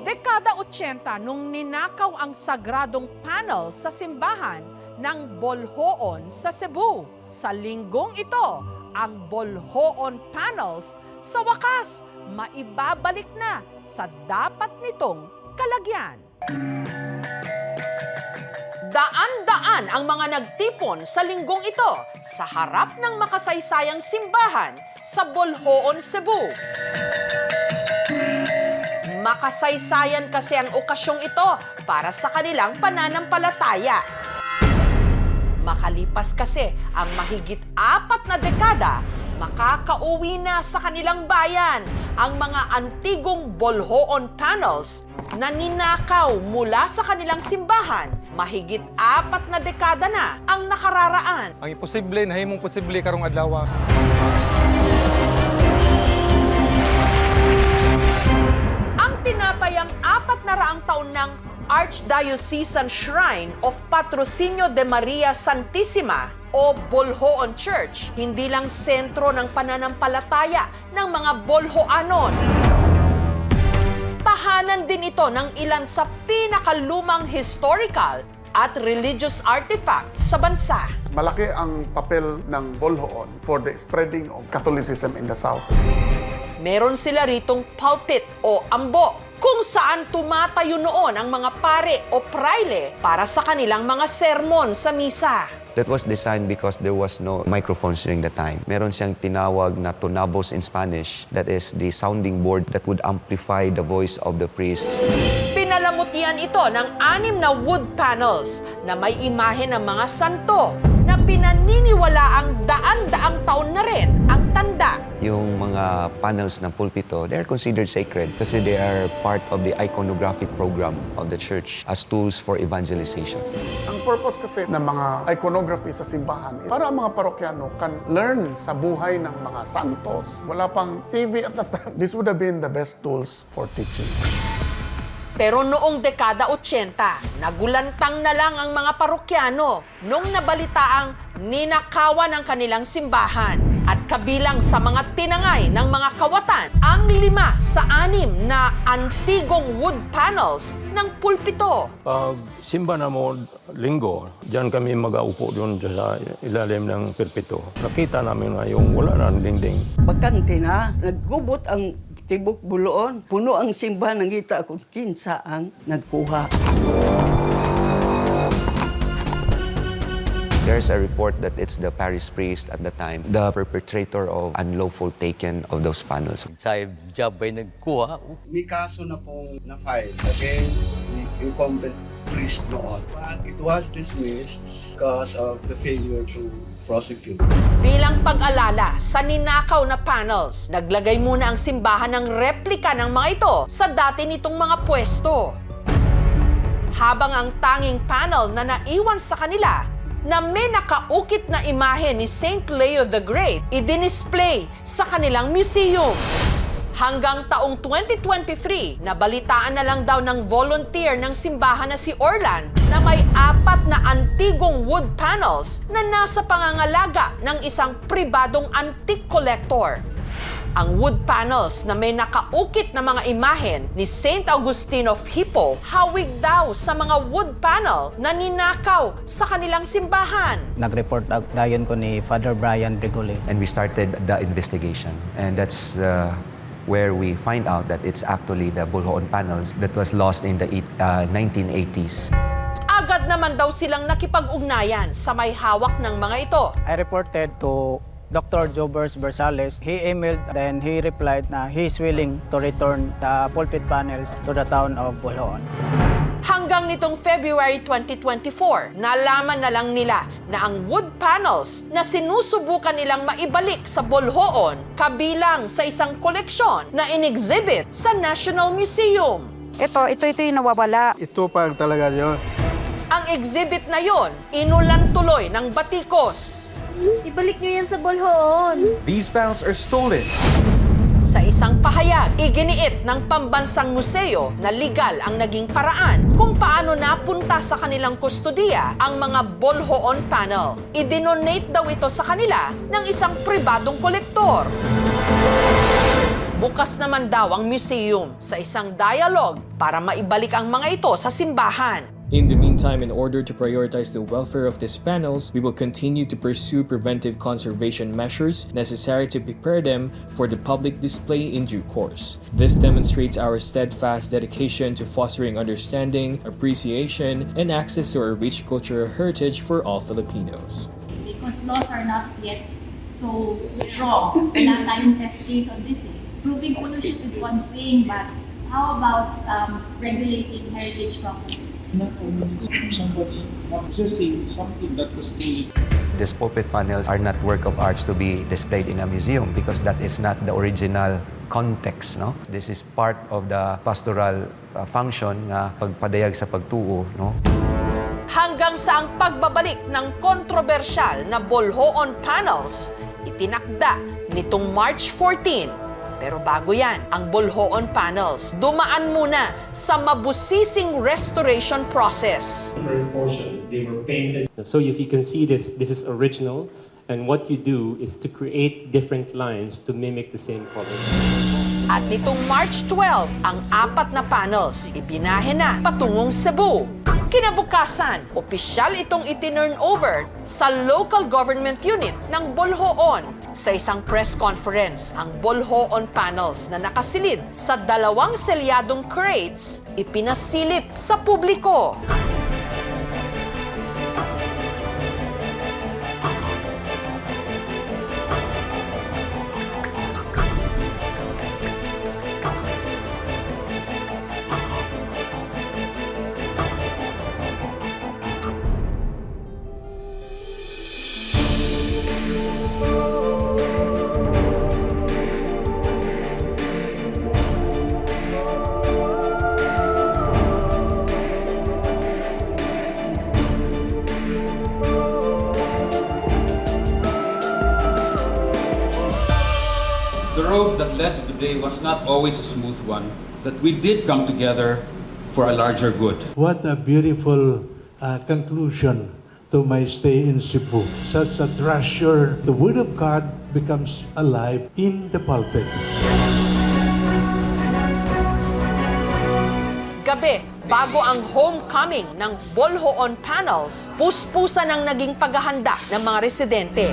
Dekada 80 nung ninakaw ang sagradong panel sa simbahan ng Bolhoon sa Cebu. Sa linggong ito, ang Bolhoon panels sa wakas maibabalik na sa dapat nitong kalagyan. Daan-daan ang mga nagtipon sa linggong ito sa harap ng makasaysayang simbahan sa Bolhoon, Cebu. Makasaysayan kasi ang okasyong ito para sa kanilang pananampalataya. Makalipas kasi ang mahigit 4 na dekada, makakauwi na sa kanilang bayan ang mga antigong Bolhoon panels na ninakaw mula sa kanilang simbahan. Mahigit 4 na dekada na ang nakararaan. Ang imposible, nahimong posible karong adlaw. Ang tinatayang 400 taon ng Archdiocesan Shrine of Patrocinio de Maria Santissima o Bolhoon Church, hindi lang sentro ng pananampalataya ng mga Bolhoanon. Tahanan din ito ng ilan sa pinakalumang historical at religious artifacts sa bansa. Malaki ang papel ng Bolhoon for the spreading of Catholicism in the South. Meron sila ritong pulpit o ambo kung saan tumatayo noon ang mga pare o praile para sa kanilang mga sermon sa misa. That was designed because there was no microphones during the time. Meron siyang tinawag na tonabos in Spanish, that is the sounding board that would amplify the voice of the priests. Pinalamutian ito ng 6 na wood panels na may imahe ng mga santo na pinaniniwalaang daan-daang taon na rin ang tanda. Yung mga panels ng pulpito, they're considered sacred kasi they are part of the iconographic program of the church as tools for evangelization. Ang purpose kasi ng mga iconography sa simbahan, para ang mga parokyano can learn sa buhay ng mga santos. Wala pang TV at that time. This would have been the best tools for teaching. Pero noong dekada 80, nagulantang na lang ang mga parokyano nung nabalitaang ninakawan ang kanilang simbahan. At kabilang sa mga tinangay ng mga kawatan, ang 5 sa 6 na antigong wood panels ng pulpito. Pag simba na mo linggo, diyan kami mag-aupo doon sa ilalim ng pulpito. Nakita namin na yung wala na dingding. Bakante na, naggubot ang tibok buloon. Puno ang simbahan, nangita kung kinsa ang nagkuha. There's a report that it's the parish priest at the time, the perpetrator of unlawful taken of those panels. Sa job ay nagkuha. May kaso na pong na-file against the incumbent priest noon. But it was dismissed because of the failure to prosecute. Bilang pag-alala sa ninakaw na panels, naglagay muna ang simbahan ng replika ng mga ito sa dati nitong mga pwesto. Habang ang tanging panel na naiwan sa kanila na may nakaukit na imahe ni Saint Leo the Great, i-display sa kanilang museum. Hanggang taong 2023, nabalitaan na lang daw ng volunteer ng simbahan na si Orlan na may 4 na antigong wood panels na nasa pangangalaga ng isang pribadong antique collector. Ang wood panels na may nakaukit na mga imahen ni Saint Augustine of Hippo, hawig daw sa mga wood panel na ninakaw sa kanilang simbahan. Nag-report dayon ko ni Father Brian Brigoli. And we started the investigation. And that's where we find out that it's actually the Bolhoon panels that was lost in the 1980s. Agad naman daw silang nakipag-ugnayan sa may hawak ng mga ito. I reported to Dr. Jobers Bersales. He emailed, then he replied na he's willing to return the pulpit panels to the town of Bolhoon. Hanggang nitong February 2024, nalaman na lang nila na ang wood panels na sinusubukan nilang maibalik sa Bolhoon kabilang sa isang koleksyon na in-exhibit sa National Museum. Ito yung nawawala. Ito pa talaga yun. Ang exhibit na yon, inulan tuloy ng batikos. Ibalik niyo yan sa Bolhoon. These panels are stolen. Sa isang pahayag, iginiit ng pambansang museo na legal ang naging paraan kung paano napunta sa kanilang kustodiya ang mga Bolhoon panel. Idinonate daw ito sa kanila ng isang pribadong kolektor. Bukas Bukas naman daw ang museum sa isang dialogue para maibalik ang mga ito sa simbahan. In the meantime, in order to prioritize the welfare of these panels, we will continue to pursue preventive conservation measures necessary to prepare them for the public display in due course. This demonstrates our steadfast dedication to fostering understanding, appreciation, and access to our rich cultural heritage for all Filipinos. Because laws are not yet so strong. Wala tayong test case on this eh. Proving ownership is one thing, but how about regulating heritage properties? Not only somebody possessing something that was stolen. These pulpit panels are not work of arts to be displayed in a museum because that is not the original context, no? This is part of the pastoral function nga pagpadayag sa pagtuo, no? Hanggang sa ang pagbabalik ng kontrobersyal na Bolhoon panels, itinakda nitong March 14. Pero bago yan, ang Bolhoon panels, dumaan muna sa mabusising restoration process. Portion, they were painted. So if you can see this is original, and what you do is to create different lines to mimic the same color. At nitong March 12, ang 4 na panels ibinahe na patungong Cebu. Kinabukasan, opisyal itong itinurn over sa local government unit ng Bolhoon. Sa isang press conference, ang Bolhoon panels na nakasilid sa 2 selyadong crates, ipinasilip sa publiko. The road that led to today was not always a smooth one, that we did come together for a larger good. What a beautiful conclusion to my stay in Cebu. Such a treasure. The Word of God becomes alive in the pulpit. Gabi, bago ang homecoming ng Bolhoon panels, puspusan ang naging paghahanda ng mga residente.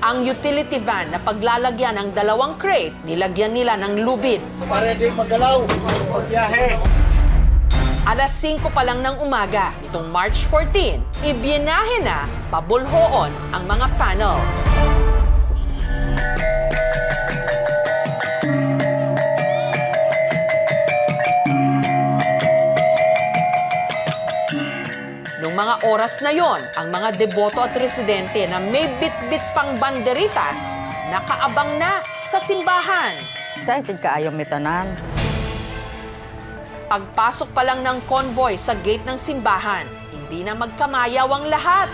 Ang utility van na paglalagyan ng 2 crate, nilagyan nila ng lubid. Para di magalaw, biyahe. Alas 5 pa lang ng umaga, nitong March 14, ibinahe na pabulhoon ang mga panel. Noong mga oras na yon, ang mga deboto at residente na may bit-bit pang banderitas, nakaabang na sa simbahan. Dahil kaayaw mitanan. Pagpasok pa lang ng convoy sa gate ng simbahan, hindi na magkamayaw ang lahat.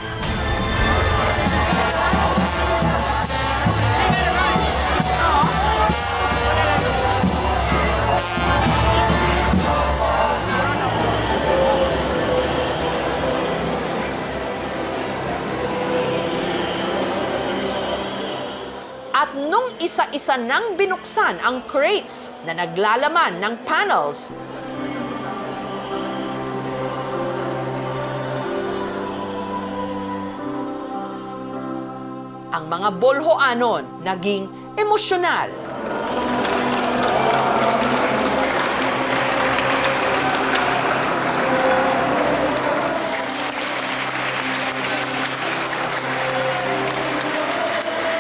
At nung isa-isa nang binuksan ang crates na naglalaman ng panels, ang mga Bolhoanon naging emosyonal.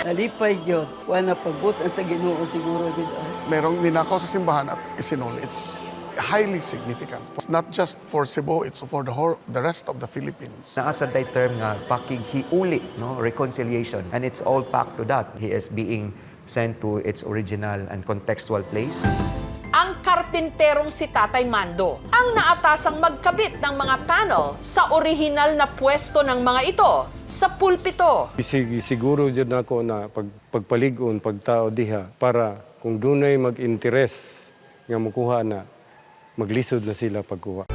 Nalipay yun. Wala pagbutan sa Ginoo siguro dito. Merong ninakaw sa simbahan at isinol. It's highly significant. It's not just for Cebu, it's for the rest of the Philippines. Nakasantay term nga pakighiuli, no, reconciliation, and it's all packed to that. He is being sent to its original and contextual place. Ang karpinterong si Tatay Mando ang naatasang magkabit ng mga panel sa orihinal na pwesto ng mga ito sa pulpito. Siguro dyan ako na pagpaligon, pagtao diha, para kung dunay mag-interes nga makuha na, maglisod na sila pagkuha.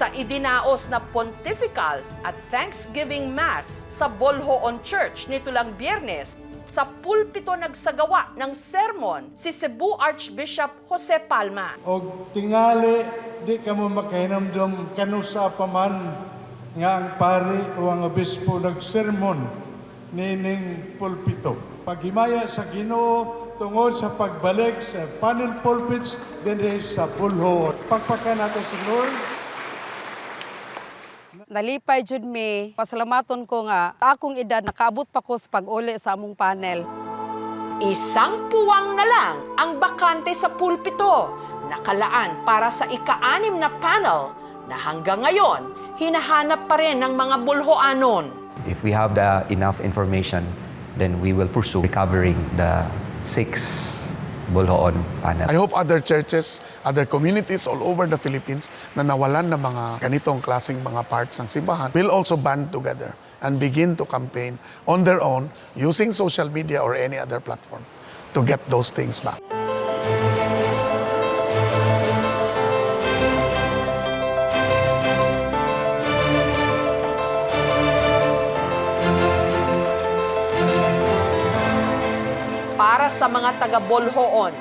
Sa idinaos na Pontifical at Thanksgiving Mass sa Bolhoon Church nito lang Biyernes, sa pulpito nagsagawa ng sermon si Cebu Archbishop Jose Palma. Og tingali, di ka mo makahinamdom kanusa pa man nga ang pari o ang obispo nagsermon nining pulpito. Paghimaya sa Ginoo tungod sa pagbalik sa panel pulpits dinhi sa Bolhoon. Pagpakan natin sa Lord. Nalipay jud mi, pasalamaton ko nga akong edad nakaabot pa ko sa pag-uli sa among panel. Isang puwang na lang ang bakante sa pulpito, nakalaan para sa ika-6 na panel na hanggang ngayon hinahanap pa rin ng mga Bolhoanon. If we have the enough information, then we will pursue recovering the 6 Bolhoon panel. I hope other churches, other communities all over the Philippines na nawalan ng mga ganitong klaseng mga parts ng simbahan will also band together and begin to campaign on their own using social media or any other platform to get those things back. Para sa mga taga-Bolhoon,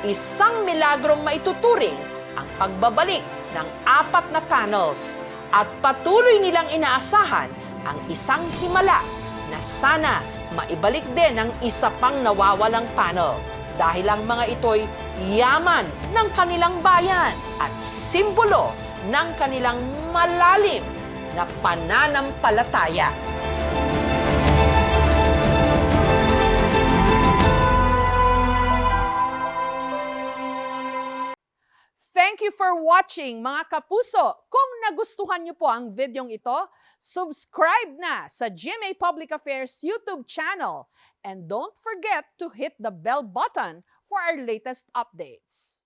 isang milagrong maituturing ang pagbabalik ng 4 na panels at patuloy nilang inaasahan ang isang himala na sana maibalik din ang isa pang nawawalang panel dahil ang mga ito'y yaman ng kanilang bayan at simbolo ng kanilang malalim na pananampalataya. Thank you for watching, mga kapuso. Kung nagustuhan niyo po ang videong ito, subscribe na sa GMA Public Affairs YouTube channel. And don't forget to hit the bell button for our latest updates.